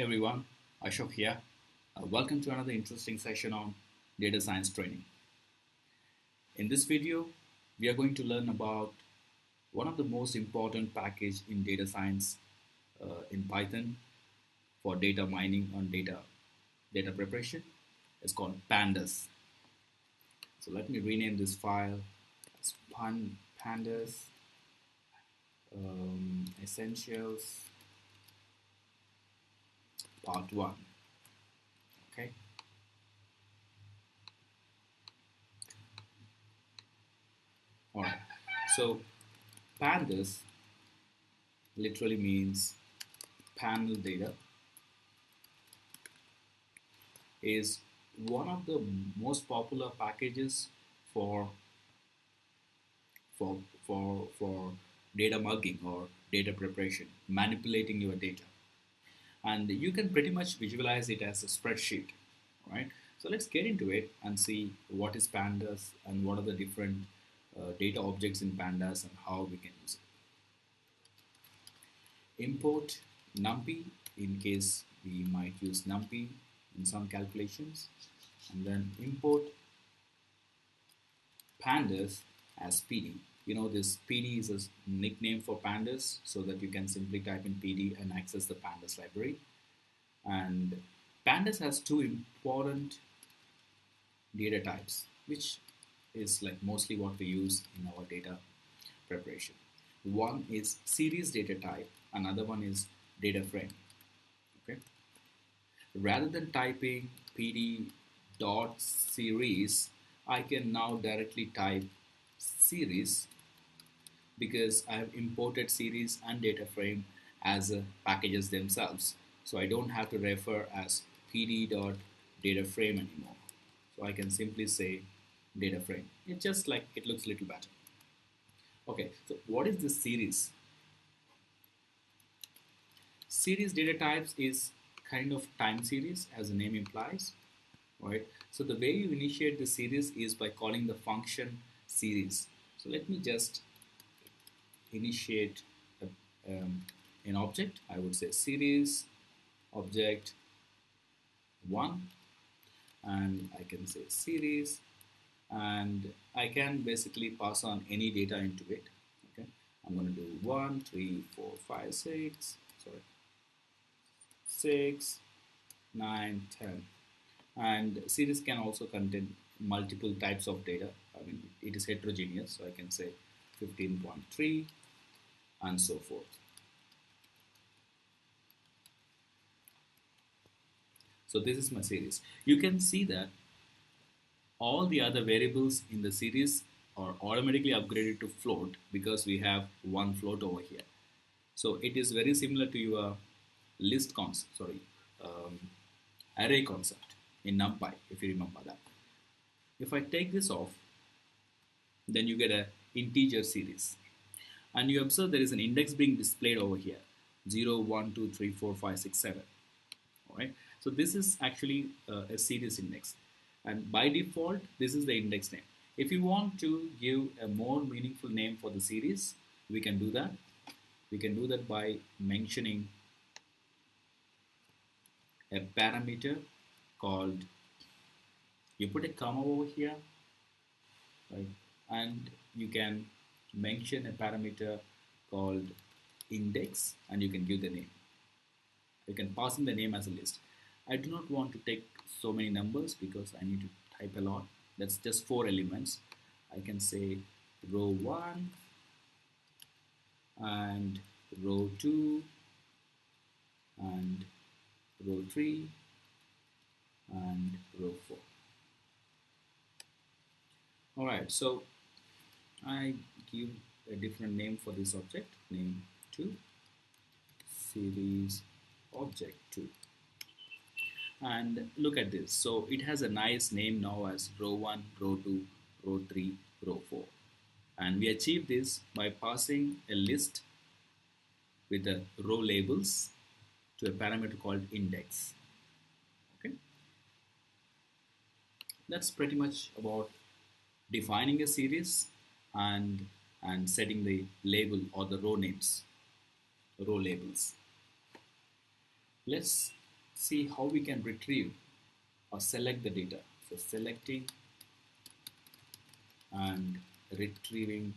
everyone, Ashok here. Welcome to another interesting session on data science training. In this video, we are going to learn about one of the most important package in data science in Python for data mining and data preparation. It's called Pandas. So let me rename this file as Pandas Essentials Part 1. Okay. All right. So Pandas literally means panel data, is one of the most popular packages for data mugging or data preparation, manipulating your data. And you can pretty much visualize it as a spreadsheet, right? So let's get into it and see what is Pandas and what are the different data objects in Pandas and how we can use it. Import NumPy in case we might use NumPy in some calculations, and then import Pandas as PD. You know, this PD is a nickname for Pandas so that you can simply type in PD and access the Pandas library. And Pandas has two important data types, which is like mostly what we use in our data preparation. One is series data type, another one is data frame. Okay. Rather than typing PD dot series, I can now directly type series because I have imported series and data frame as packages themselves. So I don't have to refer as pd.data frame anymore. So I can simply say data frame. It's just like it looks a little better. Okay, so what is this series? Series data types is kind of time series as the name implies, right? So the way you initiate the series is by calling the function series. So let me just initiate an object. I would say series object 1, and I can say series, and I can basically pass on any data into it. Okay, I'm going to do 1, 3, 4, 5, 6, sorry, 6, 9, 10. And series can also contain multiple types of data. I mean, it is heterogeneous, so I can say 15.3 and so forth. So this is my series. You can see that all the other variables in the series are automatically upgraded to float because we have one float over here. So it is very similar to your list concept, array concept in NumPy, if you remember that. If I take this off, then you get an integer series. And you observe there is an index being displayed over here, 0, 1, 2, 3, 4, 5, 6, 7. All right. So this is actually a series index. And by default, this is the index name. If you want to give a more meaningful name for the series, we can do that. We can do that by mentioning a parameter called, you put a comma over here, right? And you can mention a parameter called index, and you can give the name. You can pass in the name as a list. I do not want to take so many numbers because I need to type a lot. That's just 4 elements. I can say row 1 and row 2 and row 3 and row 4. All right, so I give a different name for this object, name 2, series object 2. And look at this. So it has a nice name now as row 1, row 2, row 3, row 4. And we achieve this by passing a list with the row labels to a parameter called index. Okay. That's pretty much about defining a series and setting the label or the row names, row labels. Let's see how we can retrieve or select the data. So selecting and retrieving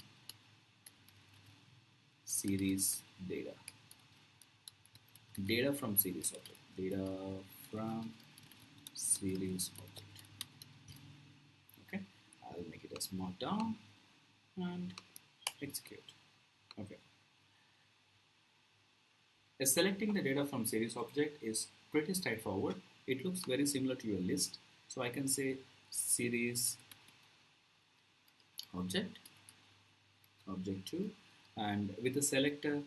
series data. Data from series object. Data from series object. Okay, I'll make it as markdown and execute. Okay. Selecting the data from series object is pretty straightforward. It looks very similar to your list. So I can say series object, object2, and with the selector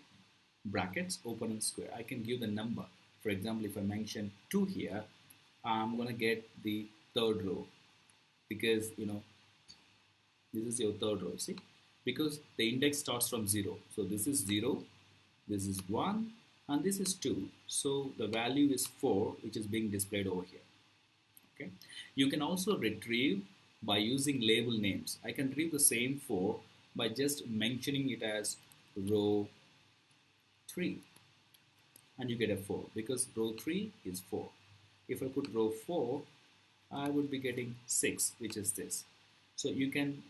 brackets open and square, I can give the number. For example, if I mention 2 here, I'm going to get the third row, because this is your third row, see, because the index starts from 0. So this is 0, this is 1, and this is 2. So the value is 4, which is being displayed over here. Okay. You can also retrieve by using label names. I can retrieve the same 4 by just mentioning it as row 3, and you get a 4 because row 3 is 4. If I put row 4, I would be getting 6, which is this. So you can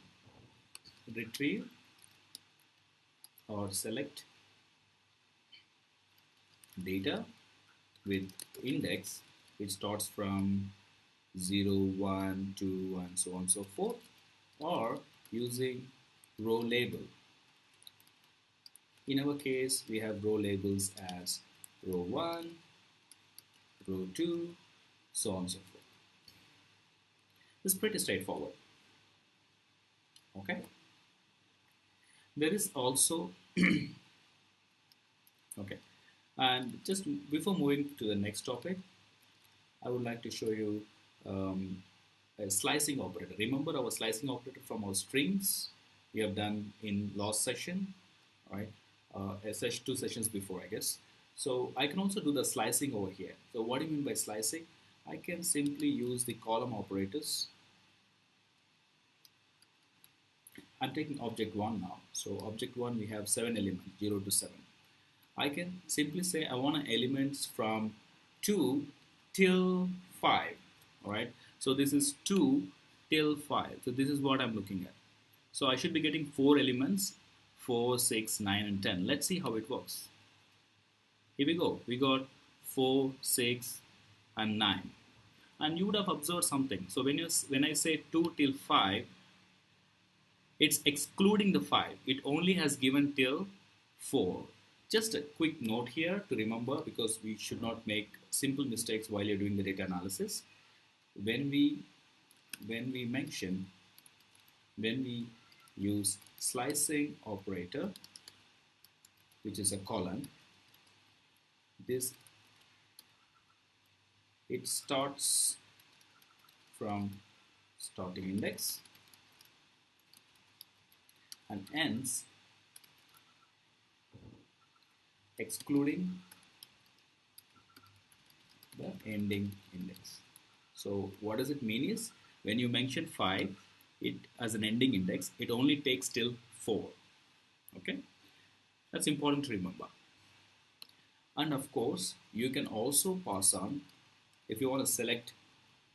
retrieve or select data with index which starts from 0, 1, 2, and so on and so forth, or using row label. In our case, we have row labels as row 1, row 2, so on and so forth. This is pretty straightforward. Okay. There is also okay, and just before moving to the next topic, I would like to show you a slicing operator. Remember our slicing operator from our strings we have done in last session, right? Two sessions before, I guess. So I can also do the slicing over here. So what do you mean by slicing? I can simply use the column operators. I'm taking object 1 now. So object 1, we have 7 elements, 0 to 7. I can simply say I want elements from 2 till 5. All right. So this is 2 till 5. So this is what I'm looking at. So I should be getting 4 elements, 4, 6, 9, and 10. Let's see how it works. Here we go. We got 4, 6, and 9. And you would have observed something. So when I say 2 till 5, it's excluding the 5. It only has given till 4. Just a quick note here to remember, because we should not make simple mistakes while you're doing the data analysis. When we use slicing operator, which is a colon, it starts from starting index and ends excluding the ending index. So what does it mean is, when you mention 5 it as an ending index, it only takes till 4. Okay, that's important to remember. And of course you can also pass on, if you want to select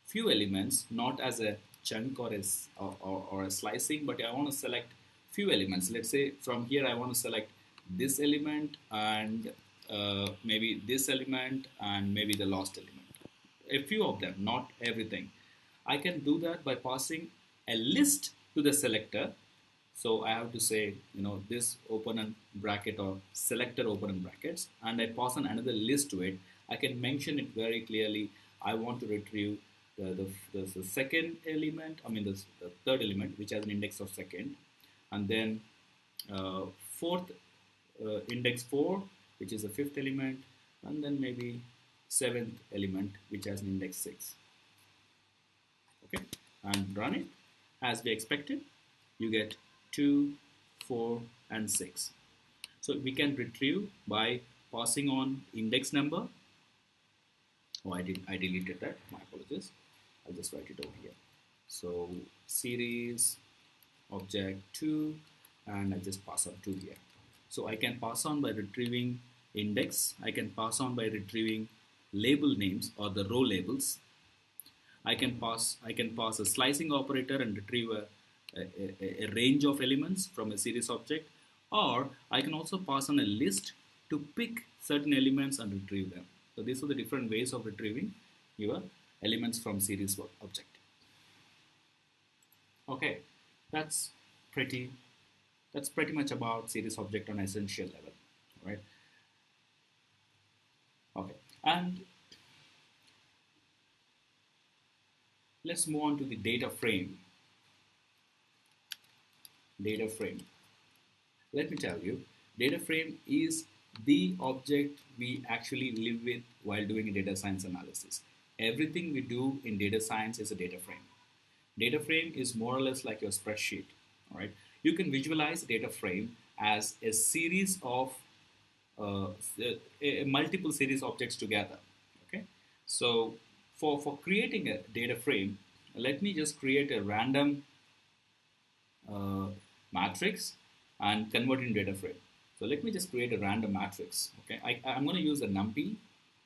few elements, not as a chunk or a slicing, but I want to select few elements. Let's say from here I want to select this element and maybe this element and maybe the last element. A few of them, not everything. I can do that by passing a list to the selector. So I have to say, this open and bracket or selector open and brackets, and I pass on another list to it. I can mention it very clearly. I want to retrieve the second element, the third element, which has an index of second, and then fourth index 4, which is the fifth element, and then maybe seventh element, which has an index 6. Okay, and run it as we expected. You get 2, 4, and 6. So we can retrieve by passing on index number. Oh, I deleted that. My apologies. I'll just write it over here. So series object 2, and I just pass on 2 here. So I can pass on by retrieving index. I can pass on by retrieving label names or the row labels. I can pass a slicing operator and retrieve a range of elements from a series object, or I can also pass on a list to pick certain elements and retrieve them. So these are the different ways of retrieving your elements from series object. Okay, that's pretty that's pretty much about series object on essential level, right? Okay, and let's move on to the data frame. Data frame. Let me tell you, data frame is the object we actually live with while doing a data science analysis. Everything we do in data science is a data frame. Data frame is more or less like your spreadsheet. All right, you can visualize data frame as a series of uh, multiple series objects together. Okay, so for creating a data frame, let me just create a random uh, matrix and convert it into data frame. So let me just create a random matrix. Okay, I'm going to use a numpy.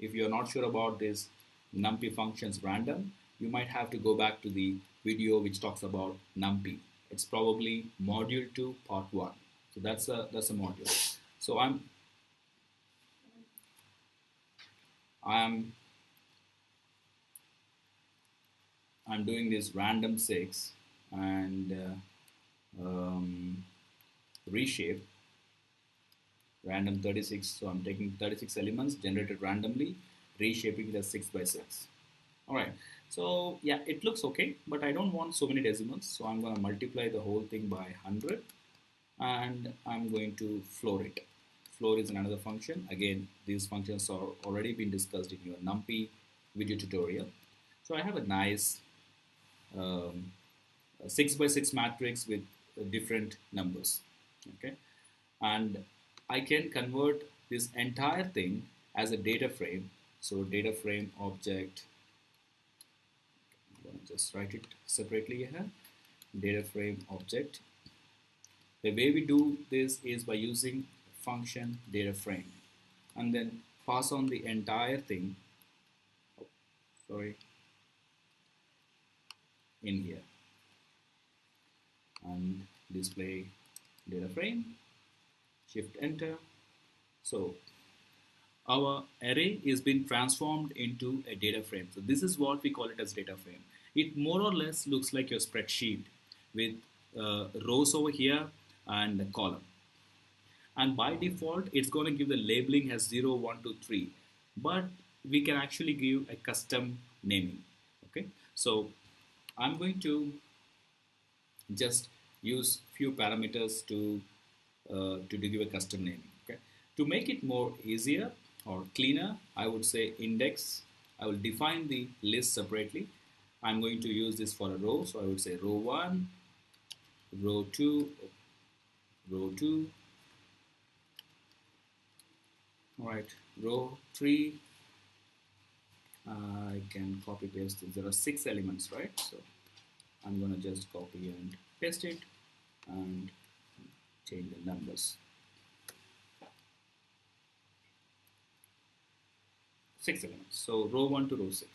If you're not sure about this numpy functions random, you might have to go back to the video which talks about numpy. It's probably module 2 part 1. So that's a module. So I'm I'm doing this random 6 and reshape random 36. So I'm taking 36 elements generated randomly, reshaping it as 6 by 6. All right. So yeah, it looks okay, but I don't want so many decimals. So I'm going to multiply the whole thing by 100 and I'm going to floor it. Floor is another function. Again, these functions are already been discussed in your NumPy video tutorial. So I have a nice um, 6 by 6 matrix with different numbers. Okay, and I can convert this entire thing as a data frame. So data frame object, I'm going to just write it separately here. Data frame object. The way we do this is by using function data frame and then pass on the entire thing, in here and display data frame, shift enter. So our array is being transformed into a data frame. So this is what we call it as data frame. It more or less looks like your spreadsheet with rows over here and a column. And by default, it's going to give the labeling as 0, 1, 2, 3. But we can actually give a custom naming. Okay, so I'm going to just use few parameters to give a custom naming. Okay, to make it more easier or cleaner, I would say index. I will define the list separately. I'm going to use this for a row, so I would say row 1, row 2, row 2. All right, row 3. I can copy paste it. There are 6 elements, right? So I'm going to just copy and paste it and change the numbers. 6 elements. So row 1 to row 6.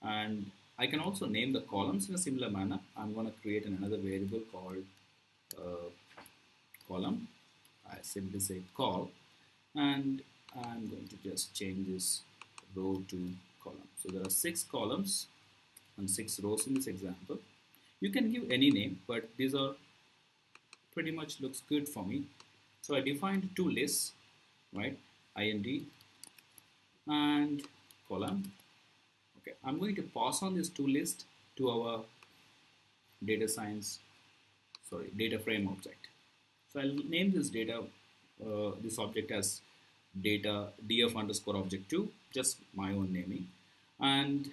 And I can also name the columns in a similar manner. I'm going to create another variable called column. I simply say col, and I'm going to just change this row to column. So there are 6 columns and 6 rows in this example. You can give any name, but these are pretty much looks good for me. So I defined 2 lists, right? IND and column. Okay, I'm going to pass on these 2 lists to our data frame object. So I'll name this this object as data df underscore object 2, just my own naming. And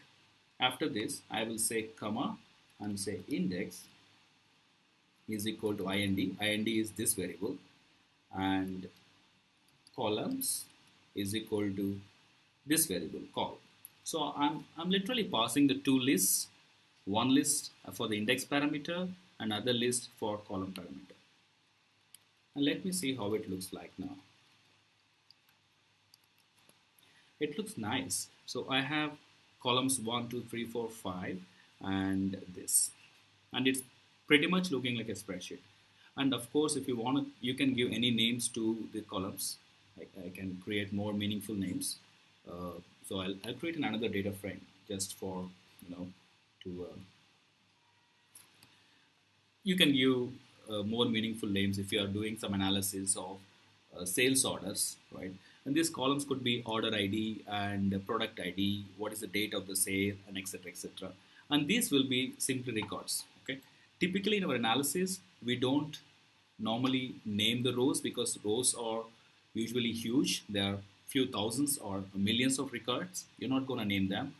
after this, I will say comma and say index is equal to ind. Ind is this variable, and columns is equal to this variable col. So I'm literally passing the 2 lists, one list for the index parameter, another list for column parameter. And let me see how it looks like now. It looks nice. So I have columns 1, 2, 3, 4, 5, and this. And it's pretty much looking like a spreadsheet. And of course, if you want to, you can give any names to the columns. I can create more meaningful names. So I'll create another data frame just for, to you can give more meaningful names if you are doing some analysis of sales orders, right? And these columns could be order ID and product ID, what is the date of the sale, and etc. etc. And these will be simply records. Okay. Typically in our analysis, we don't normally name the rows because rows are usually huge. There are few thousands or millions of records. You're not going to name them.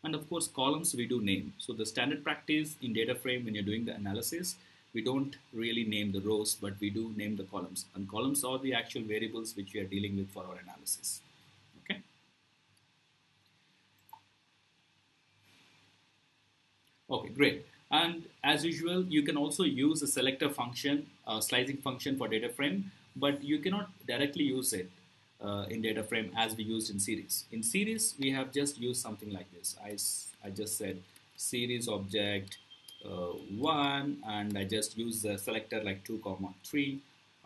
And of course, columns we do name. So the standard practice in data frame when you're doing the analysis, we don't really name the rows, but we do name the columns. And columns are the actual variables which we are dealing with for our analysis. Okay. Okay, great. And as usual, you can also use a selector function, slicing function for data frame, but you cannot directly use it in data frame as we used in series. In series, we have just used something like this. I just said series object 1, and I just use the selector like 2, 3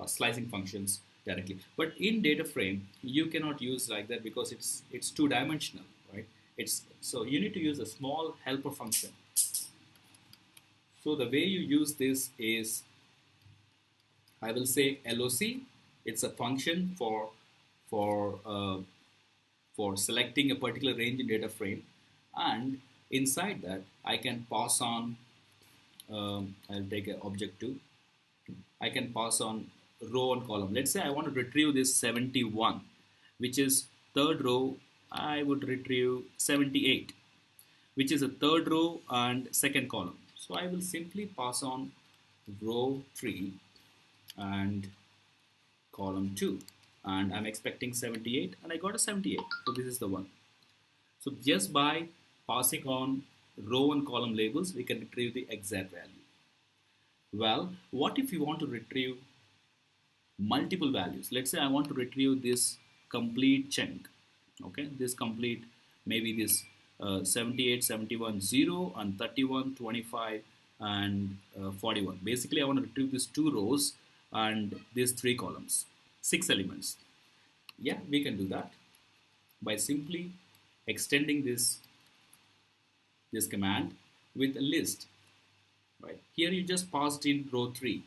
slicing functions directly. But in data frame, you cannot use like that because it's two-dimensional, right? So you need to use a small helper function. So the way you use this is, I will say LOC. It's a function for selecting a particular range in data frame, and inside that I can pass on. I'll take an object 2. I can pass on row and column. Let's say I want to retrieve this 71, which is third row. I would retrieve 78, which is a third row and second column. So I will simply pass on row 3 and column 2, and I'm expecting 78, and I got a 78. So this is the one. So just by passing on row and column labels, we can retrieve the exact value. Well, what if you want to retrieve multiple values? Let's say I want to retrieve this complete chunk. Okay, this complete, maybe this 78, 71, 0, and 31, 25, and 41. Basically, I want to retrieve these 2 rows and these 3 columns, 6 elements. Yeah, we can do that by simply extending this command with a list. Right here, you just passed in row 3.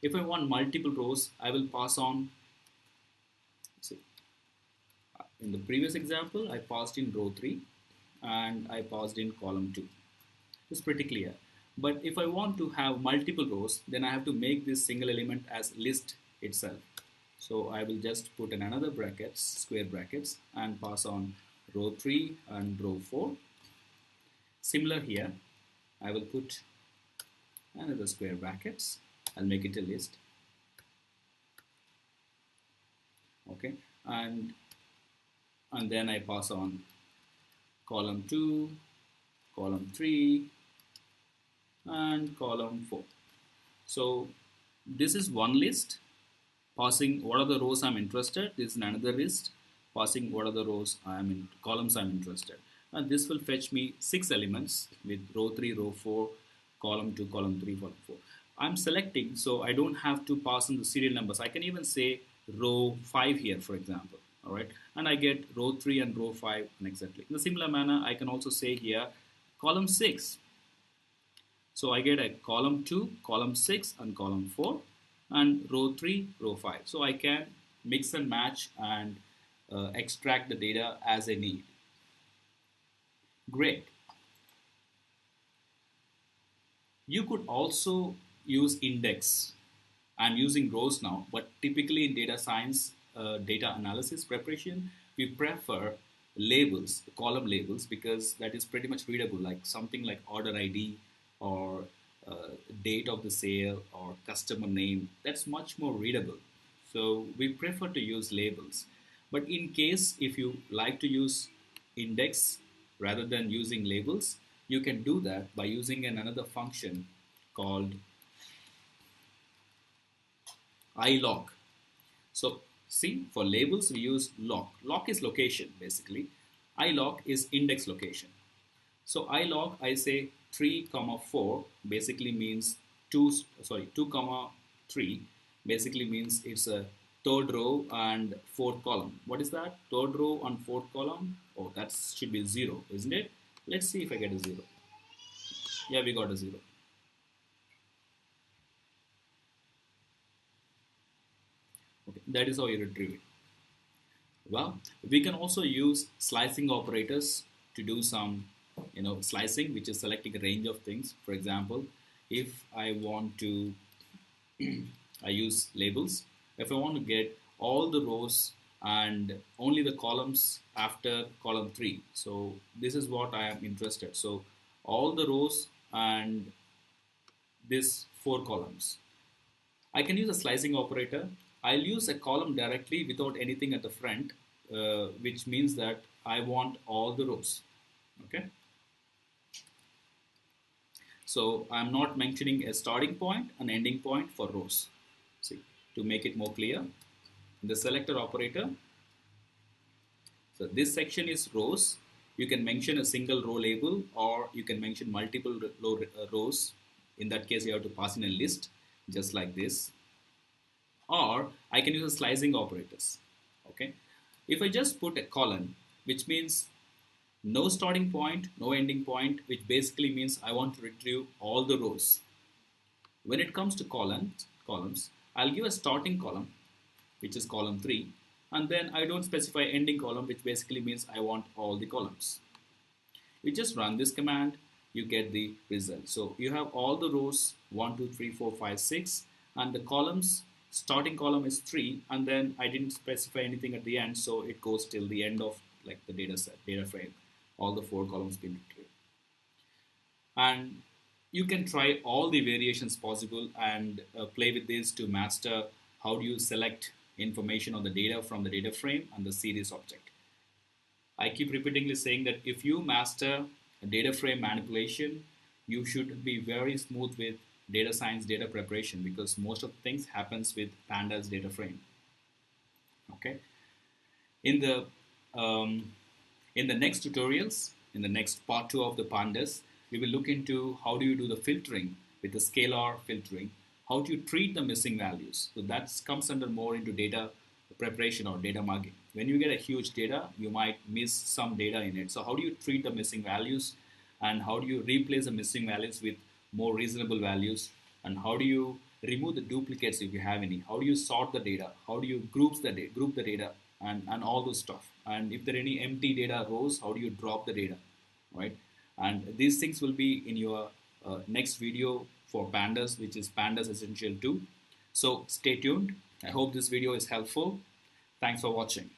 If I want multiple rows, I will pass on. See, in the previous example, I passed in row 3 and I passed in column 2. It's pretty clear. But if I want to have multiple rows, then I have to make this single element as list itself. So I will just put in another brackets, square brackets, and pass on row 3 and row 4. Similar here, I will put another square brackets. I'll make it a list. Okay, and then I pass on column 2, column 3, and column 4. So this is one list, passing what are the rows I'm interested. This is another list, passing what are the rows columns I'm interested. And this will fetch me 6 elements with row 3, row 4, column 2, column 3, column 4. I'm selecting, so I don't have to pass in the serial numbers. I can even say row 5 here, for example. All right, and I get row 3 and row 5 and exactly. In a similar manner, I can also say here column 6. So I get a column 2, column 6, and column 4, and row 3, row 5. So I can mix and match and extract the data as I need. Great. You could also use index. I'm using rows now, but typically in data science, data analysis preparation, we prefer labels, column labels, because that is pretty much readable, like something like order ID or date of the sale or customer name. That's much more readable. So we prefer to use labels. But in case if you like to use index rather than using labels, you can do that by using another function called iloc. So see, for labels we use loc. Loc is location basically. ilog is index location. So ilog, I say 3 comma 4 basically means 2 comma 3 basically means it's a third row and fourth column. What is that? Third row and fourth column? Oh, that should be 0, isn't it? Let's see if I get a 0. Yeah, we got a 0. Okay, that is how you retrieve it. Well, we can also use slicing operators to do some, slicing, which is selecting a range of things. For example, if I want to, I use labels. If I want to get all the rows and only the columns after column 3, so this is what I am interested. So all the rows and this 4 columns. I can use a slicing operator. I'll use a column directly without anything at the front, which means that I want all the rows. Okay. So I'm not mentioning a starting point and ending point for rows. See, to make it more clear, the selector operator. So this section is rows. You can mention a single row label, or you can mention multiple rows. In that case, you have to pass in a list, just like this. Or I can use a slicing operators. Okay. If I just put a column, which means no starting point, no ending point, which basically means I want to retrieve all the rows. When it comes to columns, I'll give a starting column, which is column 3, and then I don't specify ending column, which basically means I want all the columns. You just run this command, you get the result. So you have all the rows 1, 2, 3, 4, 5, 6, and the columns, starting column is 3, and then I didn't specify anything at the end, so it goes till the end of like the data frame, all the 4 columns being retrieved. And you can try all the variations possible and play with this to master how do you select information on the data from the data frame and the series object. I keep repeatedly saying that if you master a data frame manipulation, you should be very smooth with data science, data preparation, because most of the things happens with Pandas data frame. Okay. In the next tutorials, in the next part 2 of the Pandas, we will look into how do you do the filtering with the scalar filtering, how do you treat the missing values. So that comes under more into data preparation or data mugging. When you get a huge data, you might miss some data in it. So how do you treat the missing values, and how do you replace the missing values with more reasonable values, and how do you remove the duplicates if you have any, how do you sort the data, how do you group the data, and all those stuff. And if there are any empty data rows, how do you drop the data, right? And these things will be in your next video for Pandas, which is Pandas Essential 2. So stay tuned. I hope this video is helpful. Thanks for watching.